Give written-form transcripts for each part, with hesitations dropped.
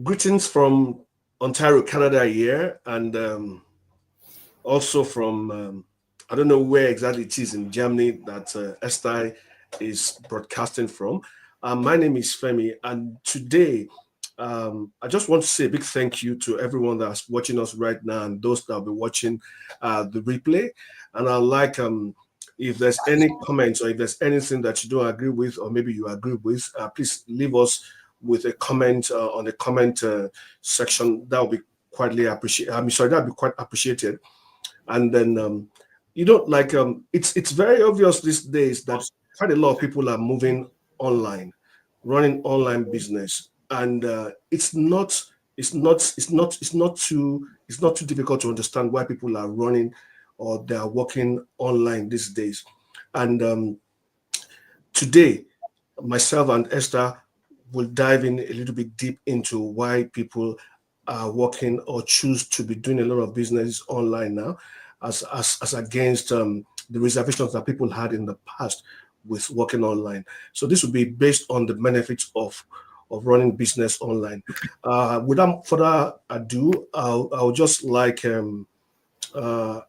Greetings from Ontario, Canada here, and also from I don't know where exactly it is in Germany that Esther is broadcasting from. My name is Femi, and today I just want to say a big thank you to everyone that's watching us right now and those that will be watching the replay. And I'd like if there's any comments or if there's anything that you don't agree with or maybe you agree with, please leave us with a comment on the comment section. That will be quietly appreciated. I mean, sorry, that would be quite appreciated. And then it's very obvious these days that quite a lot of people are moving online, running online business, and it's not too difficult to understand why people are running or they are working online these days. And today, myself and Esther will dive in a little bit deep into why people are working or choose to be doing a lot of business online now, as against the reservations that people had in the past with working online. So this will be based on the benefits of running business online. Without further ado, I'll just like uh,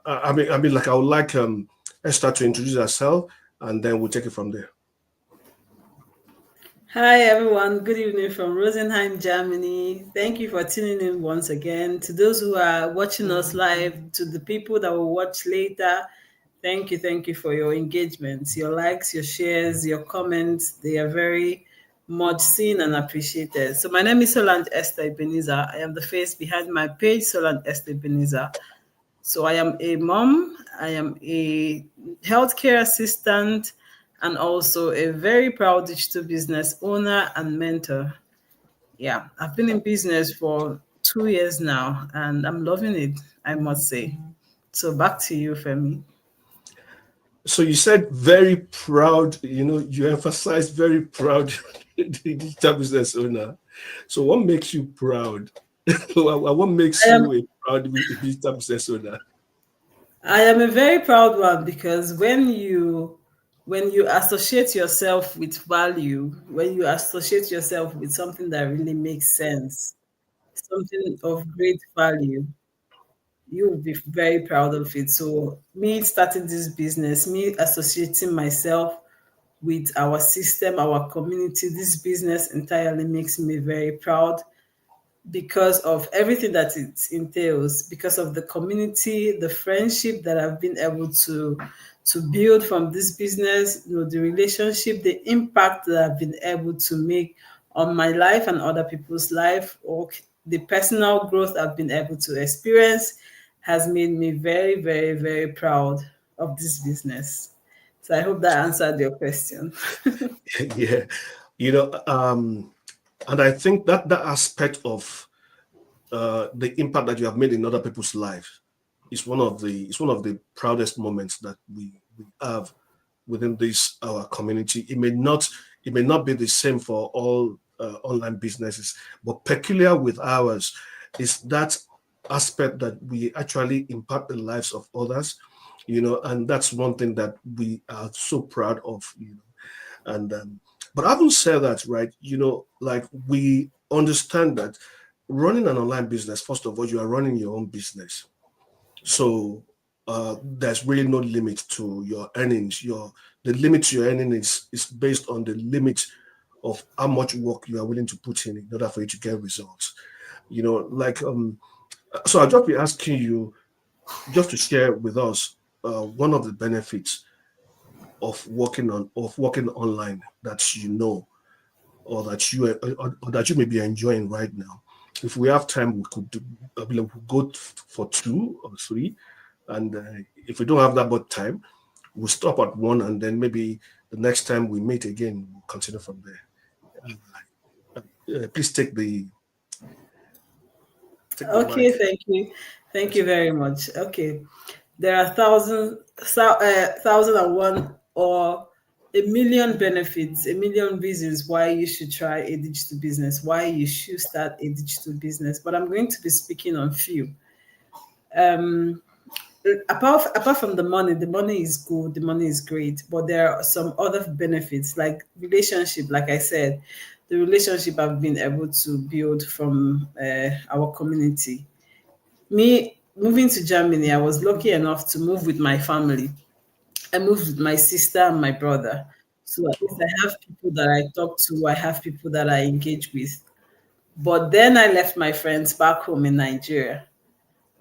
I would like Esther to introduce herself, and then we'll take it from there. Hi everyone, good evening from Rosenheim, Germany. Thank you for tuning in once again. To those who are watching us live, to the people that will watch later, thank you for your engagements, your likes, your shares, your comments. They are very much seen and appreciated. So my name is Solange Esther Ebenezer. I am the face behind my page, Solange Esther Ebenezer. So I am a mom, I am a healthcare assistant, and also a very proud digital business owner and mentor. Yeah, I've been in business for 2 years now and I'm loving it, I must say. So back to you, Femi. So you said very proud, you emphasized very proud the digital business owner. So what makes you proud? What makes I am you a proud digital business owner? I am a very proud one because when you associate yourself with value, when you associate yourself with something that really makes sense, something of great value, you will be very proud of it. So, me starting this business, me associating myself with our system, our community, this business entirely makes me very proud because of everything that it entails, because of the community, the friendship that I've been able to build from this business, the relationship, the impact that I've been able to make on my life and other people's life, or the personal growth I've been able to experience has made me very, very, very proud of this business. So I hope that answered your question. Yeah, you know, and I think that that aspect of the impact that you have made in other people's lives is one of the proudest moments that we have within this our community. It may not be the same for all online businesses, but peculiar with ours is that aspect that we actually impact the lives of others, and that's one thing that we are so proud of, and but having said that, right, like we understand that running an online business, first of all, you are running your own business, so there's really no limit to your earnings. The limit to your earning is based on the limit of how much work you are willing to put in order for you to get results. Like so I'll just be asking you just to share with us one of the benefits of working online that or that or that you may be enjoying right now. If we have time, we could we could go for two or three, and if we don't have that much time, we'll stop at one, and then maybe the next time we meet again, we'll continue from there. Please take the Okay, mic. thank you. Thank Yes. you very much. Okay. There are thousand and one or a million benefits, a million reasons why you should try a digital business, why you should start a digital business. But I'm going to be speaking on few. Um, apart from the money is good, the money is great, but there are some other benefits like relationship. Like I said, the relationship I've been able to build from our community. Me moving to Germany, I was lucky enough to move with my family. I moved with my sister and my brother. So at least I have people that I talk to, I have people that I engage with. But then I left my friends back home in Nigeria.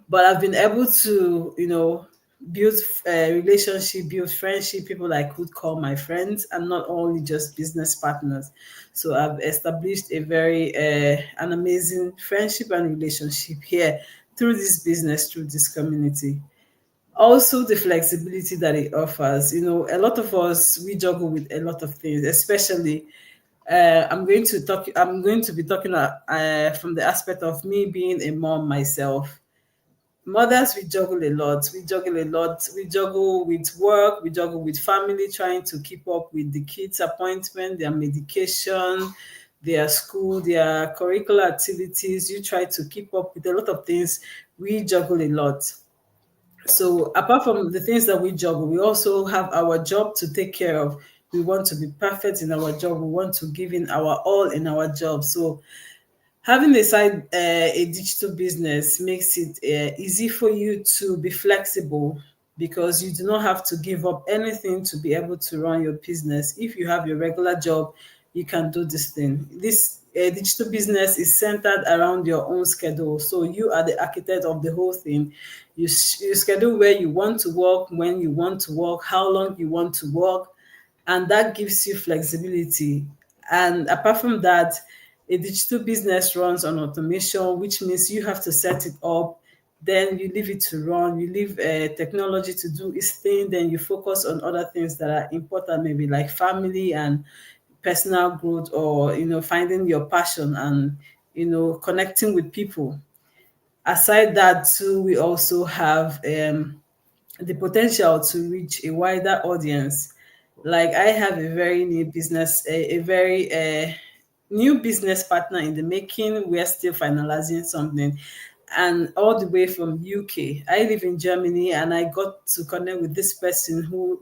But I've been able to, build a relationship, build friendship, people I could call my friends, and not only just business partners. So I've established a very an amazing friendship and relationship here through this business, through this community. Also, the flexibility that it offers. A lot of us we juggle with a lot of things, especially. I'm going to be talking from the aspect of me being a mom myself. Mothers, we juggle a lot. We juggle a lot. We juggle with work. We juggle with family, trying to keep up with the kids' appointment, their medication, their school, their curricular activities. You try to keep up with a lot of things. We juggle a lot. So apart from the things that we juggle, we also have our job to take care of. We want to be perfect in our job. We want to give in our all in our job. So having a digital business makes it easy for you to be flexible because you do not have to give up anything to be able to run your business. If you have your regular job, you can do this thing. This digital business is centered around your own schedule. So you are the architect of the whole thing. You schedule where you want to work, when you want to work, how long you want to work, and that gives you flexibility. And apart from that, a digital business runs on automation, which means you have to set it up, then you leave it to run, you leave technology to do its thing, then you focus on other things that are important, maybe like family and personal growth, or finding your passion and connecting with people. Aside that too, we also have the potential to reach a wider audience. Like I have a very new business, a very new business partner in the making. We're still finalizing something, and all the way from UK. I live in Germany, and I got to connect with this person who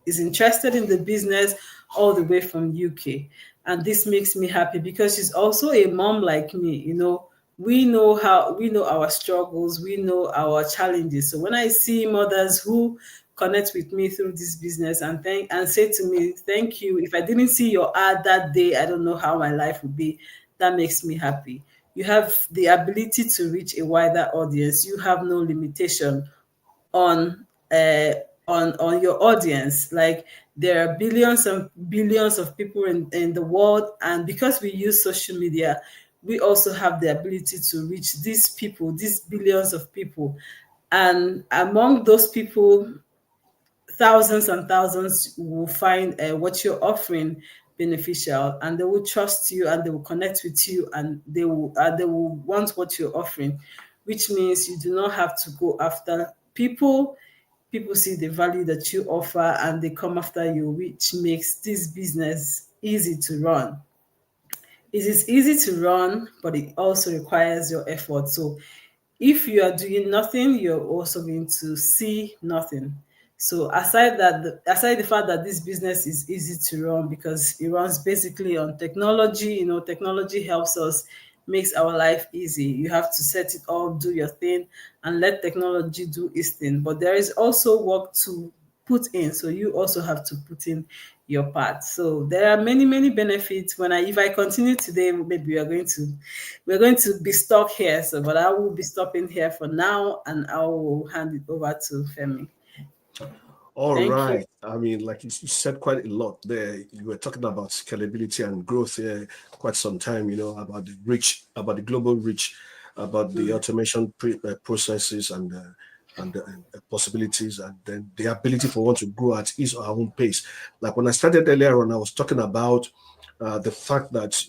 is interested in the business all the way from UK. And this makes me happy because she's also a mom like me. We know our struggles, we know our challenges. So when I see mothers who connect with me through this business and say to me, thank you. If I didn't see your ad that day, I don't know how my life would be. That makes me happy. You have the ability to reach a wider audience. You have no limitation on uh, on your audience. Like there are billions and billions of people in the world, and because we use social media, we also have the ability to reach these people, these billions of people. And among those people, thousands and thousands will find what you're offering beneficial, and they will trust you, and they will connect with you, and they will want what you're offering, which means you do not have to go after people. People see the value that you offer, and they come after you, which makes this business easy to run. It is easy to run, but it also requires your effort. So if you are doing nothing, you're also going to see nothing. So aside the fact that this business is easy to run because it runs basically on technology, technology helps us, makes our life easy. You have to set it up, do your thing, and let technology do its thing. But there is also work to put in, so you also have to put in your part. So there are many many benefits. If I continue today, maybe we're going to be stuck here. So but I will be stopping here for now, and I will hand it over to Femi. All Thank you. right. I mean, like you said quite a lot there. You were talking about scalability and growth here quite some time, about the reach, about the global reach, about the automation processes and possibilities, and then the ability for one to grow at his or her own pace. Like when I started earlier on, I was talking about the fact that,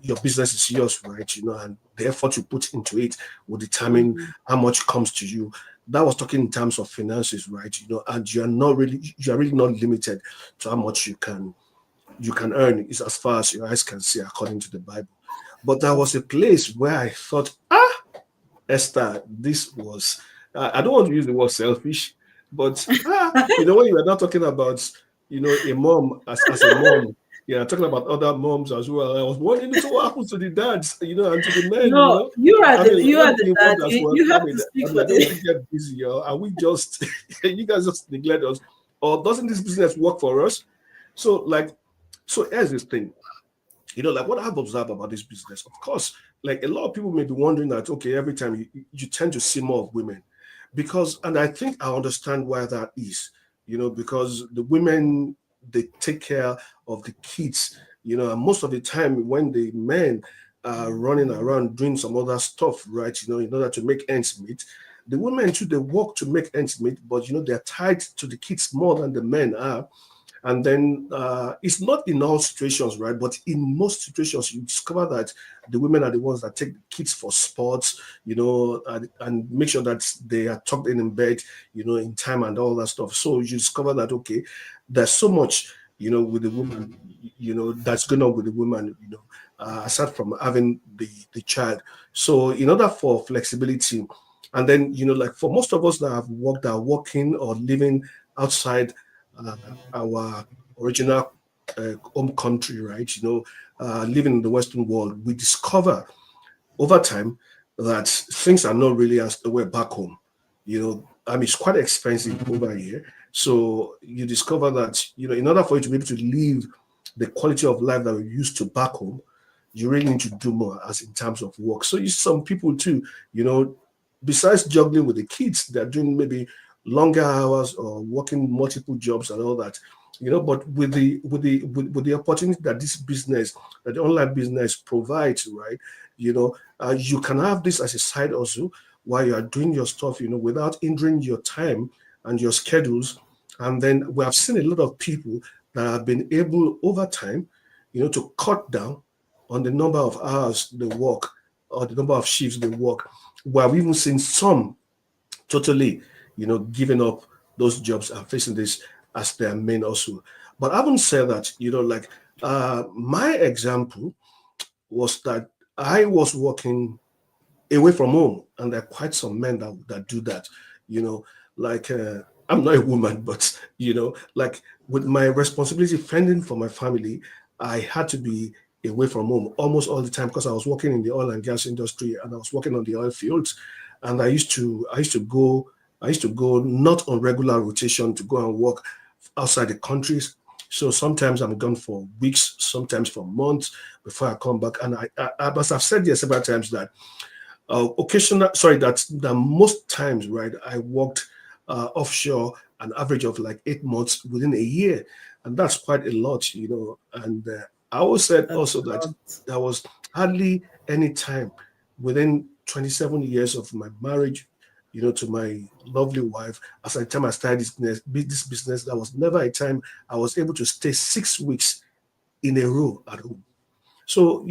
your business is yours, right? And the effort you put into it will determine Mhm. how much comes to you. That was talking in terms of finances, right? And you are really not limited to how much you can earn, is as far as your eyes can see, according to the Bible. But there was a place where I thought, Esther, this was I don't want to use the word selfish, but when you are not talking about, a mom as a mom, yeah, talking about other moms as well. I was wondering, so what happens to the dads, and to the men, No, I mean, you let are me the be dad. involved as well. You I have mean, to speak I for don't want the. to get busy, are we just, you guys just neglect us, or doesn't this business work for us? So, here's this thing, like what I've observed about this business, of course, like a lot of people may be wondering that, okay, every time you tend to see more of women because, and I think I understand why that is, because the women, they take care of the kids, and most of the time when the men are running around doing some other stuff, right, in order to make ends meet, the women too, they work to make ends meet, but, they're tied to the kids more than the men are. And then it's not in all situations, right? But in most situations, you discover that the women are the ones that take the kids for sports, and make sure that they are tucked in bed, in time and all that stuff. So you discover that, okay, there's so much, with the woman, that's going on with the woman, aside from having the child. So in order for flexibility, and then, like for most of us that have worked, are working or living outside uh, our original home country, right? Living in the Western world, we discover over time that things are not really as they were back home. I mean, it's quite expensive over here. So you discover that, in order for you to be able to live the quality of life that we used to back home, you really need to do more as in terms of work. So you some people too, besides juggling with the kids, they're doing maybe longer hours or working multiple jobs and all that. But with the opportunity that this business, that the online business provides, right? You can have this as a side also while you are doing your stuff, without hindering your time and your schedules. And then we have seen a lot of people that have been able over time, to cut down on the number of hours they work or the number of shifts they work. We have even seen some totally, giving up those jobs and facing this as their main also. But having said that, my example was that I was working away from home, and there are quite some men that do that. You know, like I'm not a woman, but like with my responsibility fending for my family, I had to be away from home almost all the time because I was working in the oil and gas industry and I was working on the oil fields, and I used to go not on regular rotation to go and work outside the countries. So sometimes I'm gone for weeks, sometimes for months before I come back. And as I've said here several times that that most times, right, I worked offshore an average of like 8 months within a year, and that's quite a lot, And I always said That's also a that lot. there was hardly any time within 27 years of my marriage, to my lovely wife. As the time I started this business, there was never a time I was able to stay 6 weeks in a row at home. So,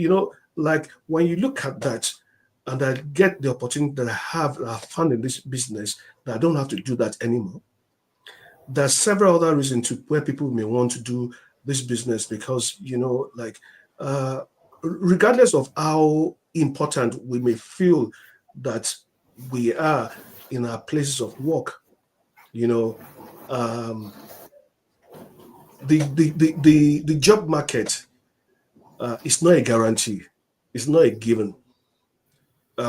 like when you look at that, and I get the opportunity that I found in this business, that I don't have to do that anymore. There's several other reasons to where people may want to do this business because, like, regardless of how important we may feel that we are in our places of work, you know, um, the job market is not a guarantee. It's not a given.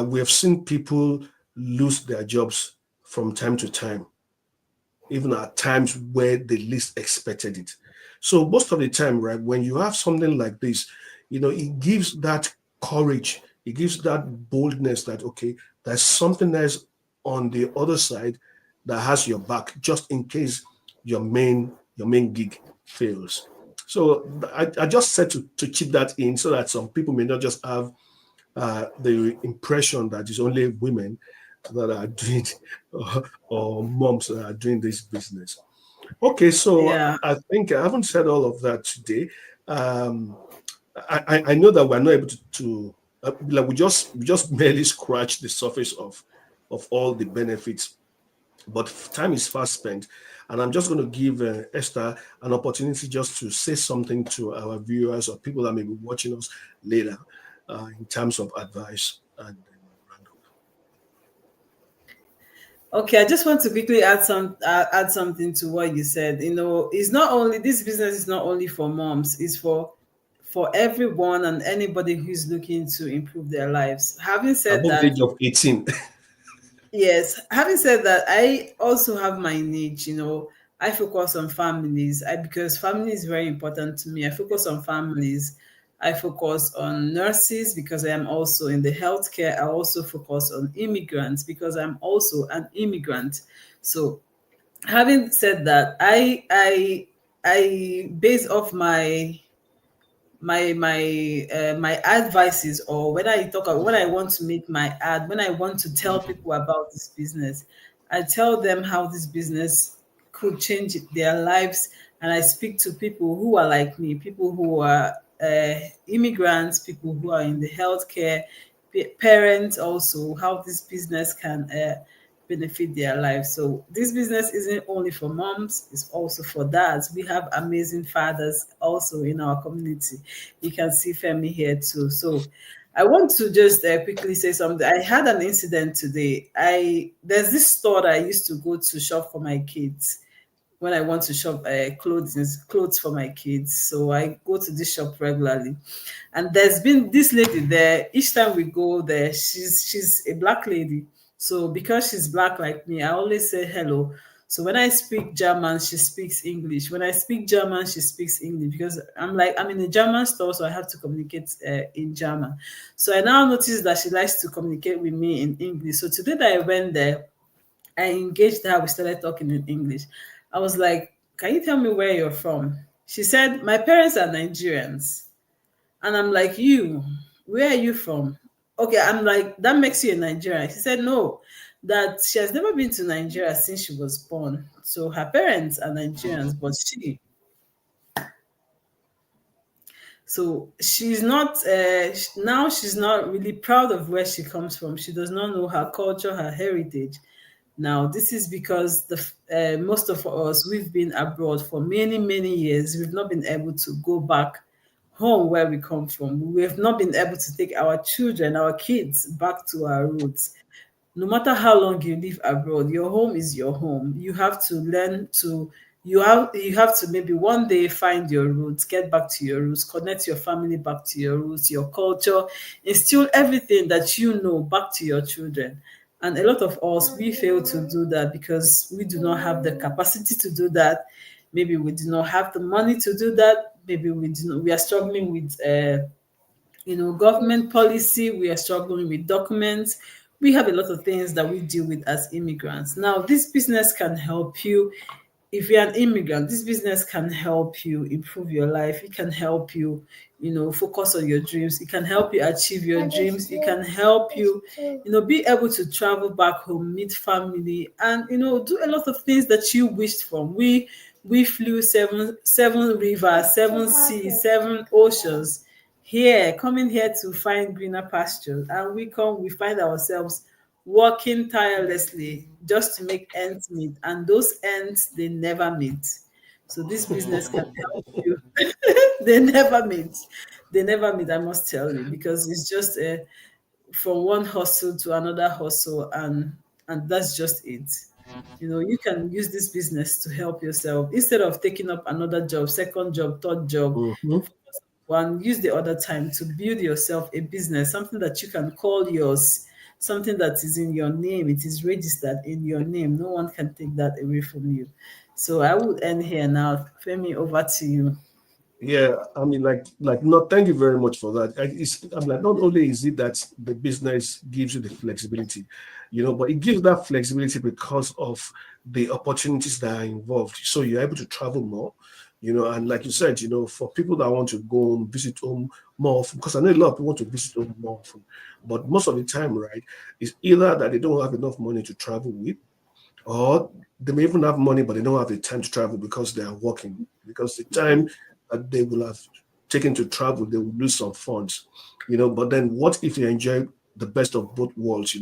We have seen people lose their jobs from time to time, even at times where they least expected it. So most of the time, right, when you have something like this, it gives that courage, it gives that boldness that okay, there's something else on the other side that has your back, just in case your main gig fails. So I just said to chip that in so that some people may not just have the impression that it's only women that are doing or moms that are doing this business. Okay, so Yeah. I think I haven't said all of that today. Um, I know that we're not able to like we just barely scratch the surface of all the benefits, but time is fast spent, and I'm just going to give Esther an opportunity just to say something to our viewers or people that may be watching us later in terms of advice and then round up. Okay, I just want to quickly add something to what you said. You know, it's not only this business is not only for moms, it's for everyone and anybody who's looking to improve their lives. Having said Above the that, age of 18. yes, having said that, I also have my niche, you know. I focus on families. Because family is very important to me. I focus on families. I focus on nurses because I am also in the healthcare. I also focus on immigrants because I'm also an immigrant. So having said that, I base off my advices, or when I want to make my ad, when I want to tell people about this business, I tell them how this business could change their lives. And I speak to people who are like me, people who are immigrants, people who are in the healthcare, parents also, how this business can benefit their lives. So this business isn't only for moms, it's also for dads. We have amazing fathers also in our community. You can see Femi here too. So I want to just quickly say something. I had an incident today. I There's this store that I used to go to shop for my kids when I want to shop clothes for my kids. So I go to this shop regularly, and there's been this lady there. Each time we go there, she's a black lady. So because she's black like me, I always say hello. So when I speak German, she speaks English. When I speak German, she speaks English, because I'm in a German store, so I have to communicate in German. So I now notice that she likes to communicate with me in English. So today that I went there, I engaged her. We started talking in English. I was like, "Can you tell me where you're from?" She said, "My parents are Nigerians." And I'm like, "You, where are you from?" Okay, I'm like, "That makes you a Nigerian." She said, "No, that she has never been to Nigeria since she was born. So her parents are Nigerians, but she's not now she's not really proud of where she comes from. She does not know her culture, her heritage. Now, this is because most of us, we've been abroad for many, many years. We've not been able to go back home where we come from. We've not been able to take our children, our kids back to our roots. No matter how long you live abroad, your home is your home. You have to learn to you have to maybe one day find your roots, get back to your roots, connect your family back to your roots, your culture, instill everything that you know back to your children. And a lot of us, we fail to do that because we do not have the capacity to do that. Maybe we do not have the money to do that. Maybe we are struggling with government policy. We are struggling with documents. We have a lot of things that we deal with as immigrants. Now, this business can help you. If you're an immigrant, this business can help you improve your life. It can help you, focus on your dreams. It can help you achieve your dreams. It can help you, be able to travel back home, meet family, and do a lot of things that you wished for. We flew seven rivers, seven seas, seven oceans here, coming here to find greener pastures. And we find ourselves working tirelessly just to make ends meet. And those ends, they never meet. So this business can help you. They never meet. They never meet, I must tell you, because it's just from one hustle to another hustle, and that's just it. You can use this business to help yourself instead of taking up another job, second job, third job. Mhm. One, use the other time to build yourself a business, something that you can call yours, something that is in your name. It is registered in your name. No one can take that away from you. So I would end here now. Femi, over to you. Yeah, I mean, no, thank you very much for that. I'm like, not only is it that the business gives you the flexibility, but it gives that flexibility because of the opportunities that are involved. So you're able to travel more, and like you said, for people that want to go home, visit home more often, because I know a lot of people want to visit home more often, but most of the time, right, it's either that they don't have enough money to travel with, or they may even have money, but they don't have the time to travel because they are working. Because the time that they will have taken to travel, they will lose some funds, But then, what if you enjoy the best of both worlds?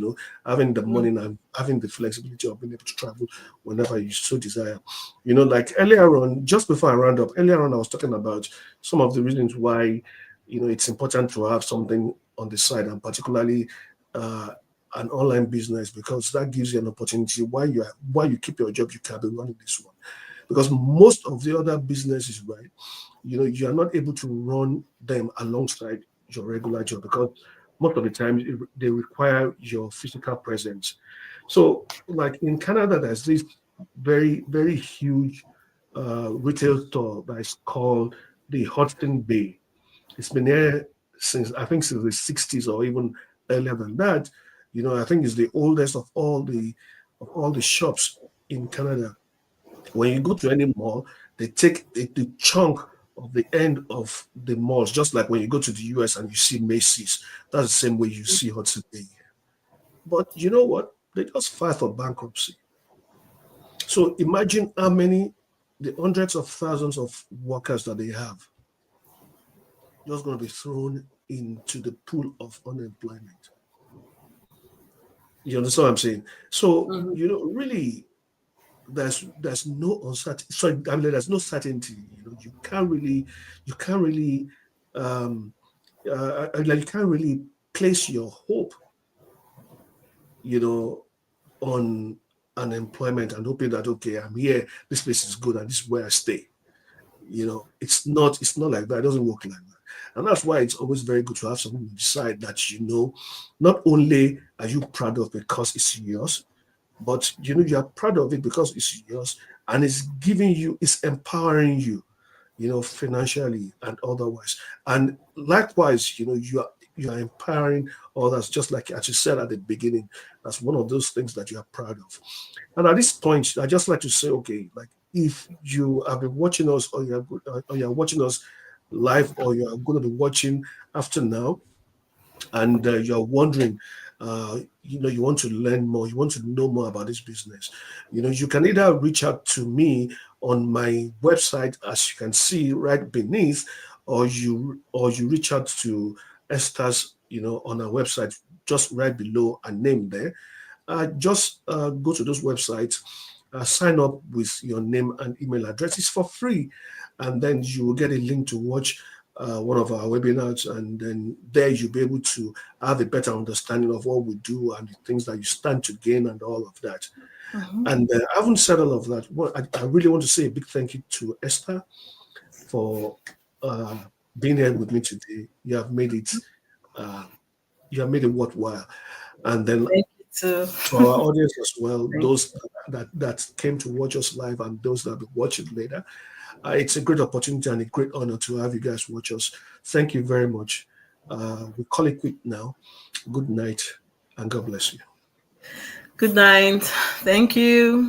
Having the money and having the flexibility of being able to travel whenever you so desire. Like earlier on, just before I round up, earlier on, I was talking about some of the reasons why it's important to have something on the side, and particularly. an online business, because that gives you an opportunity while you keep your job, you can be running this one. Because most of the other businesses, right, you are not able to run them alongside your regular job, because most of the time they require your physical presence. So, like in Canada, there's this very, very huge retail store that is called the Hudson Bay. It's been there since, I think, since the 60s or even earlier than that. I think it's the oldest of all the shops in Canada. When you go to any mall, they take the chunk of the end of the malls, just like when you go to the US and you see Macy's. That's the same way you see Hudson Bay. But you know what? They just filed for bankruptcy. So imagine how many, the hundreds of thousands of workers that they have, just going to be thrown into the pool of unemployment. You understand what I'm saying? So, Mhm. really, there's no uncertainty. Sorry, I mean, there's no certainty. You can't really um like, you can't really place your hope, you know, on unemployment and hoping that, okay, I'm here, this place is good, and this is where I stay. It's not like that. It doesn't work like that. And that's why it's always very good to have something beside that, not only are you proud of because it's yours, but you are proud of it because it's yours, and it's empowering you, financially and otherwise. And likewise, you are empowering others, just like as you said at the beginning. That's one of those things that you are proud of. And at this point, I just like to say, okay, like, if you have been watching us, or you're watching us live, or you are going to be watching after now, and you're wondering, you want to learn more, you want to know more about this business, you can either reach out to me on my website, as you can see right beneath, or you reach out to Esther's, on our website, just right below her name there. Just go to those websites, sign up with your name and email address. It's for free. And then you will get a link to watch one of our webinars. And then there you'll be able to have a better understanding of what we do and the things that you stand to gain and all of that. Mhm. And I haven't said all of that. Well, I really want to say a big thank you to Esther for uh, being here with me today. Uh, you have made it worthwhile. And then Thank you too. to our audience as well, Thank those that came to watch us live and those that will watch it later. It's a great opportunity and a great honor to have you guys watch us. Thank you very much. We call it quit now. Good night, and God bless you. Good night. Thank you.